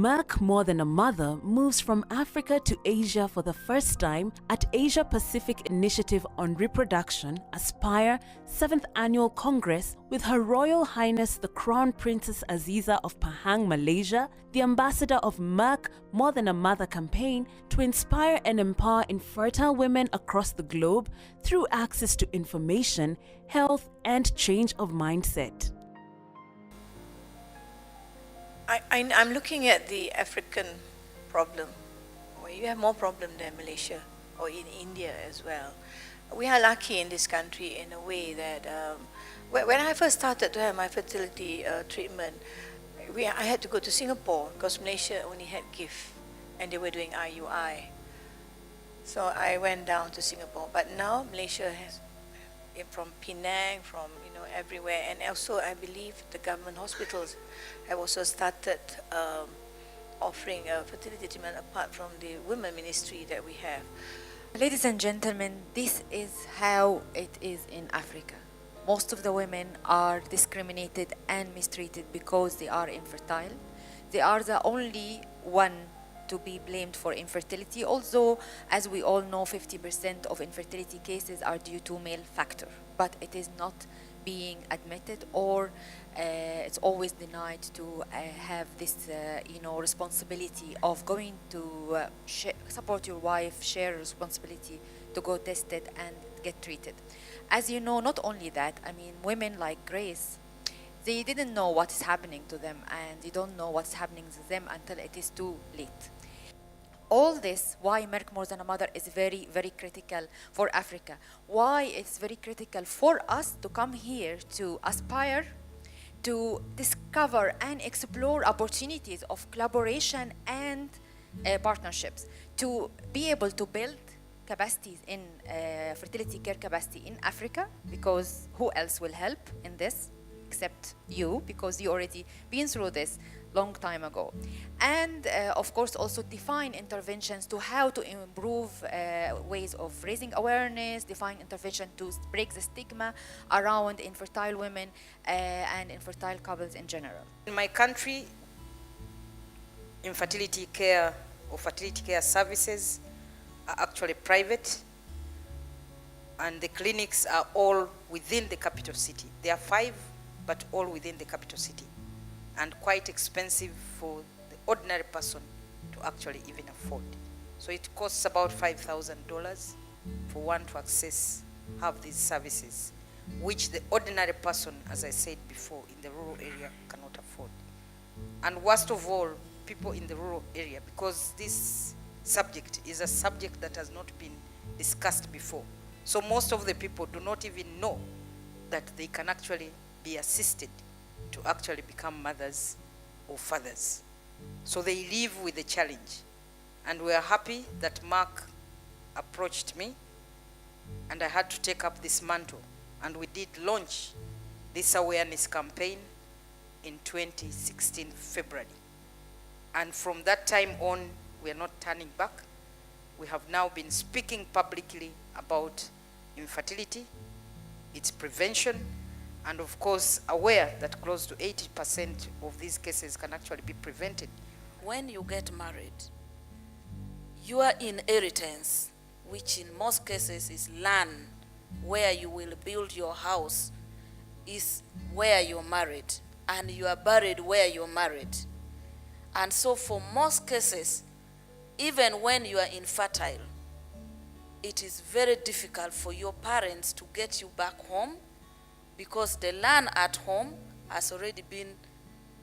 Merck More Than a Mother moves from Africa to Asia for the first time at Asia Pacific Initiative on Reproduction, Aspire, 7th Annual Congress with Her Royal Highness the Crown Princess Azizah of PAHANG, Malaysia, the ambassador of Merck More Than a Mother campaign to inspire and empower infertile women across the globe through access to information, health, and change of mindset. I'm looking at the African problem, where you have more problem than Malaysia or in India as well. We are lucky in this country in a way that when I first started to have my fertility treatment, I had to go to Singapore because Malaysia only had GIF and they were doing IUI. So I went down to Singapore, but now Malaysia has, from Penang, from everywhere, and also I believe the government hospitals have also started offering fertility treatment apart from the women ministry that we have. Ladies and gentlemen, this is how it is in Africa. Most of the women are discriminated and mistreated because they are infertile. They are the only one to be blamed for infertility, although, as we all know, 50% of infertility cases are due to male factor, but it is not being admitted, or it's always denied to have this responsibility of going to support your wife, share responsibility to go tested and get treated. As you know, not only that, I mean, women like Grace, they didn't know what is happening to them, and they don't know what's happening to them until it is too late. All this, why Merck More Than a Mother is very, very critical for Africa. Why it's very critical for us to come here to aspire, to discover and explore opportunities of collaboration and partnerships, to be able to build capacities in fertility care capacity in Africa, because who else will help in this except you, because you already been through this long time ago. And of course also define interventions to how to improve ways of raising awareness, define intervention to break the stigma around infertile women and infertile couples in general. In my country, infertility care or fertility care services are actually private, and the clinics are all within the capital city. There are 5, but all within the capital city, and quite expensive for the ordinary person to actually even afford. So it costs about $5,000 for one to have these services, which the ordinary person, as I said before, in the rural area cannot afford. And worst of all, people in the rural area, because this subject is a subject that has not been discussed before. So most of the people do not even know that they can actually be assisted to actually become mothers or fathers. So they live with the challenge. And we are happy that Mark approached me, and I had to take up this mantle. And we did launch this awareness campaign in 2016, February. And from that time on, we are not turning back. We have now been speaking publicly about infertility, its prevention, and of course aware that close to 80% of these cases can actually be prevented. When you get married, your inheritance, which in most cases is land where you will build your house, is where you're married, and you are buried where you're married. And so for most cases, even when you are infertile, it is very difficult for your parents to get you back home, because the land at home has already been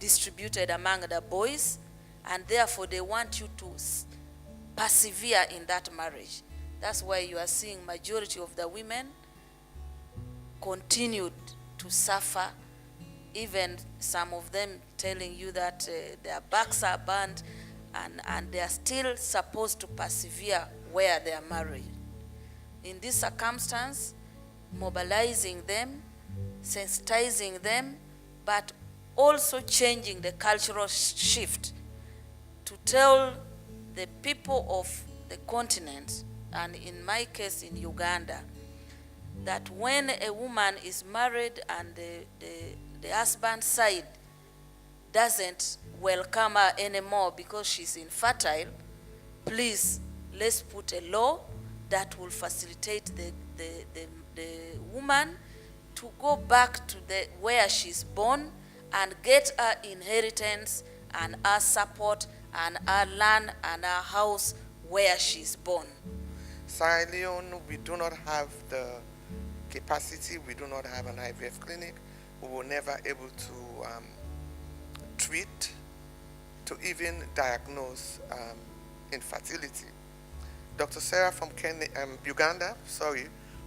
distributed among the boys, and therefore they want you to persevere in that marriage. That's why you are seeing majority of the women continued to suffer, even some of them telling you that their backs are burned, and they are still supposed to persevere where they are married. In this circumstance, mobilizing them, sensitizing them, but also changing the cultural shift to tell the people of the continent, and in my case in Uganda, that when a woman is married and the husband side doesn't welcome her anymore because she's infertile, please, let's put a law that will facilitate the woman to go back to where she's born and get her inheritance and her support and her land and her house where she's born. Sierra Leone, we do not have the capacity, we do not have an IVF clinic. We were never able to treat, to even diagnose infertility. Dr. Sarah from Uganda,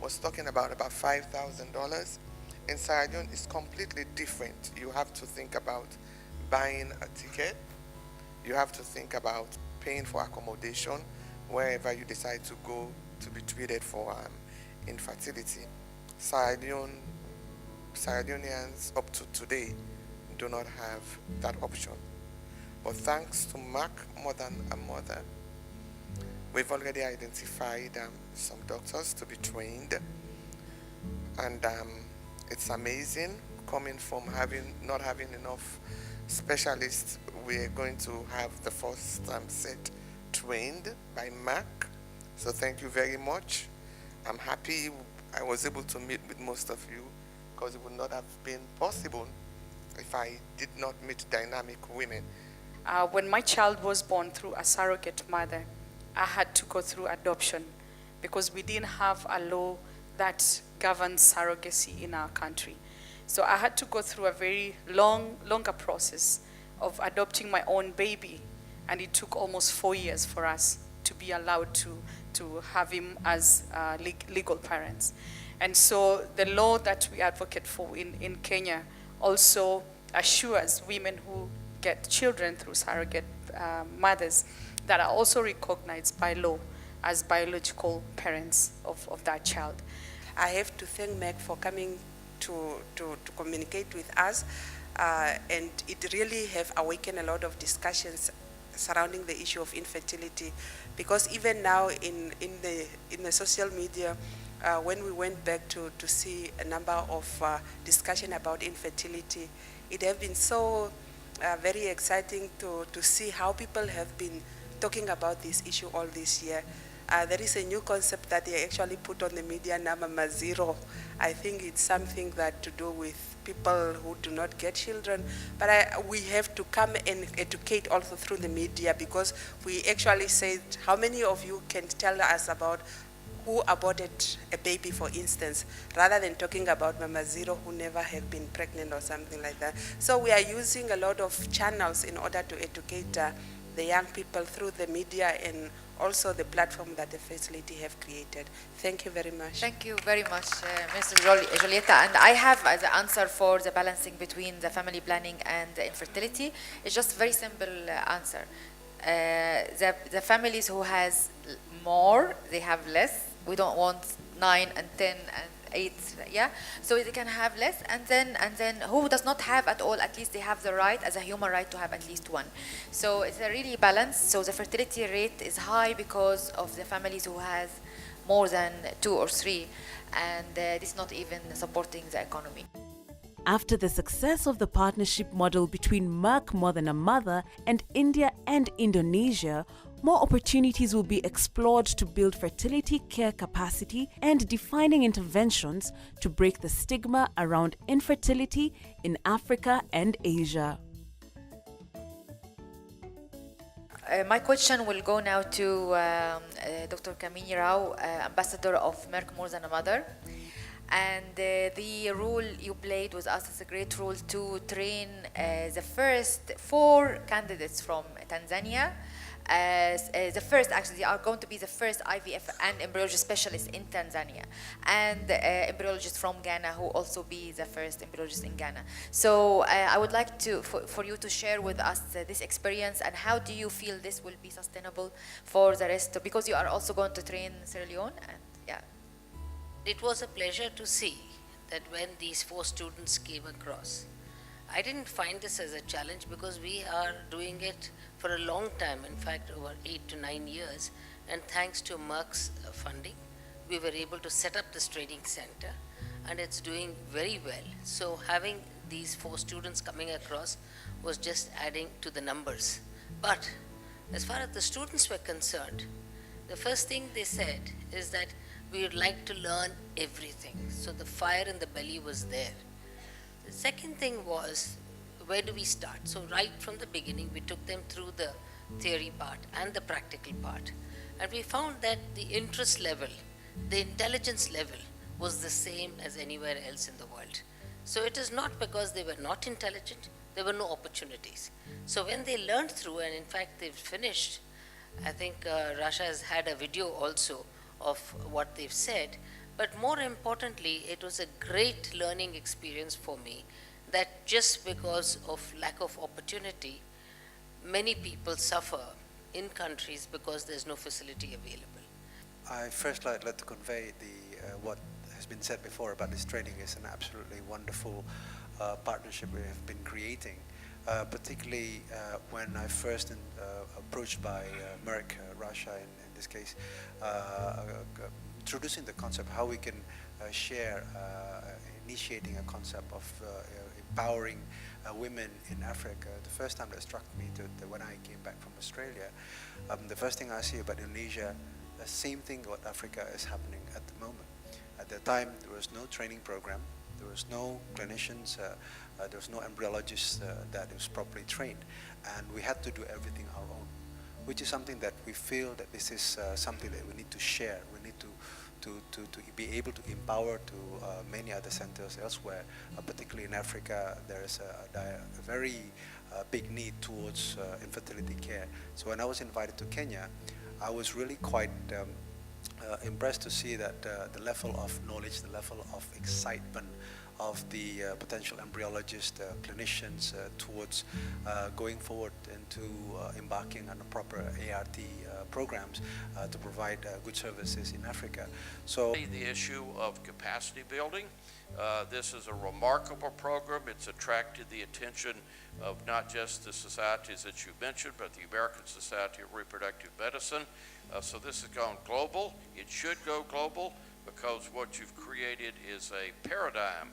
was talking about $5,000. In Sierra Leone, it's completely different. You have to think about buying a ticket. You have to think about paying for accommodation wherever you decide to go to be treated for infertility. Sierra Leoneans up to today do not have that option. But thanks to Merck More Than a Mother, we've already identified some doctors to be trained, and it's amazing coming from not having enough specialists. We're going to have the first set trained by Merck. So thank you very much. I'm happy I was able to meet with most of you, because it would not have been possible if I did not meet dynamic women. When my child was born through a surrogate mother, I had to go through adoption because we didn't have a law that governs surrogacy in our country. So I had to go through a very longer process of adopting my own baby, and it took almost 4 years for us to be allowed to have him as legal parents. And so the law that we advocate for in Kenya also assures women who get children through surrogate mothers that are also recognized by law as biological parents of that child. I have to thank Merck for coming to communicate with us, and it really have awakened a lot of discussions surrounding the issue of infertility, because even now in the social media, when we went back to see a number of discussion about infertility, it has been so very exciting to see how people have been talking about this issue all this year. There is a new concept that they actually put on the media now, Mama Zero. I think it's something that to do with people who do not get children, but we have to come and educate also through the media, because we actually said, how many of you can tell us about who aborted a baby, for instance, rather than talking about Mama Zero who never have been pregnant or something like that. So we are using a lot of channels in order to educate the young people through the media and also the platform that the facility have created. Thank you very much. Thank you very much, Mr. Julieta. And I have the answer for the balancing between the family planning and the infertility. It's just a very simple answer. The families who has more, they have less. We don't want 9 and 10 and 8, yeah? So they can have less, and then who does not have at all, at least they have the right, as a human right, to have at least one. So it's a really balanced. So the fertility rate is high because of the families who has more than 2 or 3, and this is not even supporting the economy. After the success of the partnership model between Merck More Than a Mother and India and Indonesia, more opportunities will be explored to build fertility care capacity and defining interventions to break the stigma around infertility in Africa and Asia. My question will go now to Dr. Kamini Rao, Ambassador of Merck More Than a Mother. And the role you played with us is a great role to train the first 4 candidates from Tanzania. They are going to be the first IVF and embryology specialists in Tanzania, and embryologists from Ghana who also be the first embryologists in Ghana. So I would like for you to share with us this experience, and how do you feel this will be sustainable for the rest, because you are also going to train Sierra Leone. And yeah, it was a pleasure to see that when these 4 students came across. I didn't find this as a challenge, because we are doing it for a long time, in fact over 8 to 9 years, and thanks to Merck's funding, we were able to set up this training center, and it's doing very well. So having these 4 students coming across was just adding to the numbers. But as far as the students were concerned, the first thing they said is that we would like to learn everything. So the fire in the belly was there. The second thing was, where do we start? So right from the beginning, we took them through the theory part and the practical part. And we found that the interest level, the intelligence level was the same as anywhere else in the world. So it is not because they were not intelligent, there were no opportunities. So when they learned through, and in fact they've finished, I think Rasha has had a video also of what they've said, but more importantly, it was a great learning experience for me that just because of lack of opportunity, many people suffer in countries because there's no facility available. I first like to convey what has been said before about this training is an absolutely wonderful partnership we have been creating, particularly when I first approached by Merck, Russia in this case, introducing the concept how we can share, initiating a concept of empowering women in Africa. The first time that struck me when I came back from Australia, the first thing I see about Indonesia, the same thing what Africa is happening at the moment. At the time, there was no training program, there was no clinicians, there was no embryologists that was properly trained, and we had to do everything our own, which is something that we feel that this is something that we need to share. We need to be able to empower to many other centers elsewhere, particularly in Africa. There is a very big need towards infertility care. So when I was invited to Kenya, I was really quite impressed to see that the level of knowledge, the level of excitement of the potential embryologists, clinicians towards going forward into embarking on a proper ART programs to provide good services in Africa. So the issue of capacity building. This is a remarkable program. It's attracted the attention of not just the societies that you mentioned, but the American Society of Reproductive Medicine. So this has gone global. It should go global because what you've created is a paradigm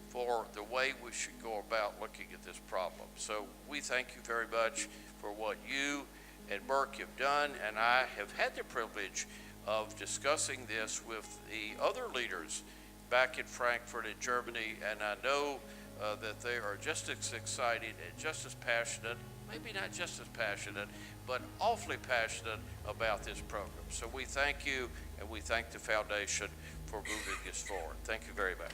for the way we should go about looking at this problem. So we thank you very much for what you and Merck have done, and I have had the privilege of discussing this with the other leaders back in Frankfurt in Germany, and I know that they are just as excited and just as passionate, maybe not just as passionate, but awfully passionate about this program. So we thank you, and we thank the Foundation for moving this forward. Thank you very much.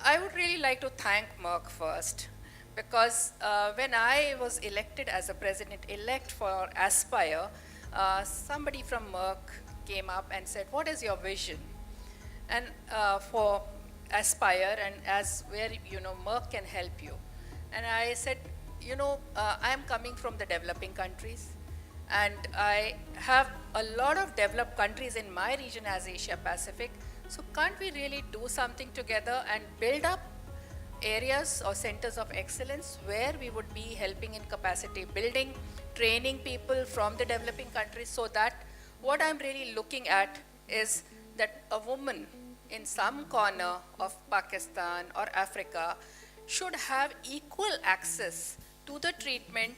I would really like to thank Merck first, because when I was elected as a president-elect for Aspire, somebody from Merck came up and said, what is your vision? And for Aspire, and as where, Merck can help you. And I said, I'm coming from the developing countries, and I have a lot of developed countries in my region as Asia Pacific. So can't we really do something together and build up areas or centers of excellence where we would be helping in capacity building, training people from the developing countries, so that what I'm really looking at is that a woman in some corner of Pakistan or Africa should have equal access to the treatment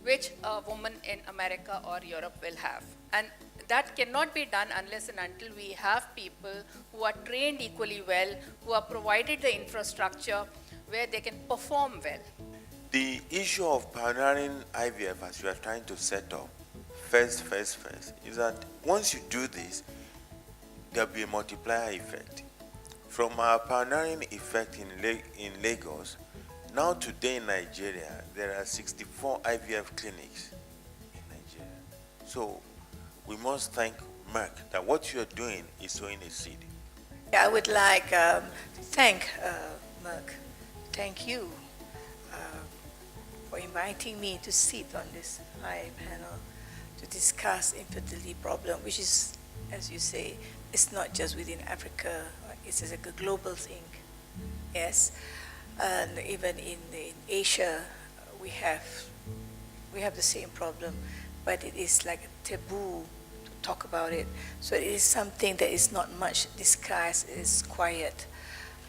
which a woman in America or Europe will have. And that cannot be done unless and until we have people who are trained equally well, who are provided the infrastructure where they can perform well. The issue of pioneering IVF, as you are trying to set up, first, is that once you do this, there will be a multiplier effect. From our pioneering effect in Lagos, now today in Nigeria, there are 64 IVF clinics in Nigeria. So we must thank Merck that what you're doing is sowing a seed. I would like to thank Merck. Thank you for inviting me to sit on this high panel to discuss infertility problem, which is, as you say, it's not just within Africa, it's a global thing. Yes, and even in Asia, we have the same problem, but it is like a taboo to talk about it. So it is something that is not much discussed, it is quiet.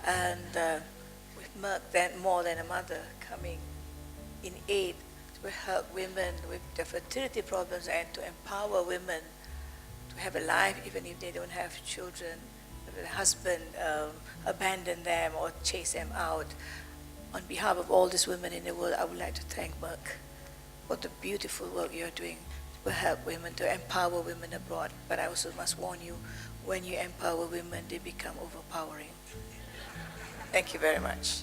And with Merck, then More Than a Mother, coming in aid to help women with their fertility problems and to empower women to have a life even if they don't have children, if the husband abandon them or chase them out. On behalf of all these women in the world, I would like to thank Merck for the beautiful work you're doing to help women, to empower women abroad. But I also must warn you, when you empower women, they become overpowering. Thank you very much.